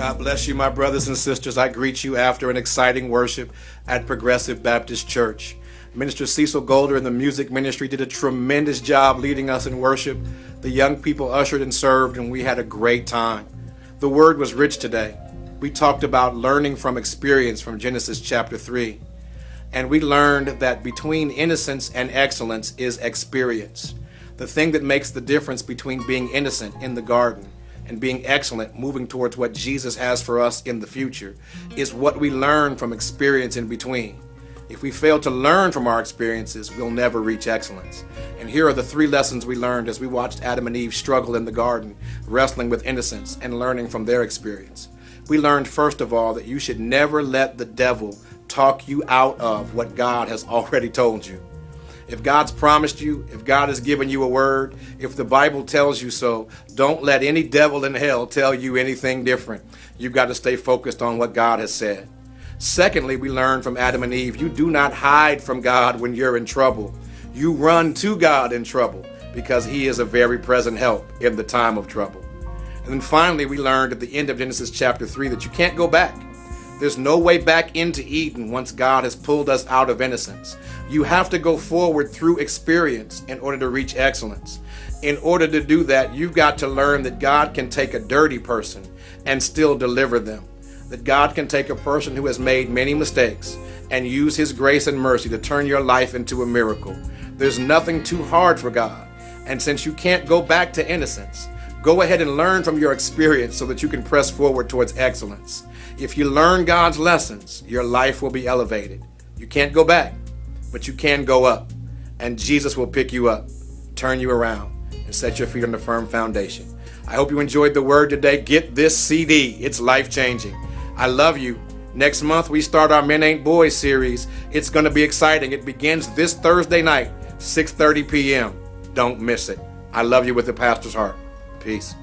God bless you, my brothers and sisters. I greet you after an exciting worship at Progressive Baptist Church. Minister Cecil Golder and the music ministry did a tremendous job leading us in worship. The young people ushered and served, and we had a great time. The word was rich today. We talked about learning from experience from Genesis chapter 3. And we learned that between innocence and excellence is experience. The thing that makes the difference between being innocent in the garden and being excellent, moving towards what Jesus has for us in the future, is what we learn from experience in between. If we fail to learn from our experiences, we'll never reach excellence. And here are the 3 lessons we learned as we watched Adam and Eve struggle in the garden, wrestling with innocence and learning from their experience. We learned, first of all, that you should never let the devil talk you out of what God has already told you. If God's promised you, if God has given you a word, if the Bible tells you so, don't let any devil in hell tell you anything different. You've got to stay focused on what God has said. Secondly, we learned from Adam and Eve, you do not hide from God when you're in trouble. You run to God in trouble because He is a very present help in the time of trouble. And then finally, we learned at the end of Genesis chapter 3 that you can't go back. There's no way back into Eden once God has pulled us out of innocence. You have to go forward through experience in order to reach excellence. In order to do that, you've got to learn that God can take a dirty person and still deliver them. That God can take a person who has made many mistakes and use His grace and mercy to turn your life into a miracle. There's nothing too hard for God. And since you can't go back to innocence, go ahead and learn from your experience so that you can press forward towards excellence. If you learn God's lessons, your life will be elevated. You can't go back, but you can go up. And Jesus will pick you up, turn you around, and set your feet on a firm foundation. I hope you enjoyed the word today. Get this CD. It's life-changing. I love you. Next month, we start our Men Ain't Boys series. It's going to be exciting. It begins this Thursday night, 6:30 p.m. Don't miss it. I love you with a pastor's heart. Peace.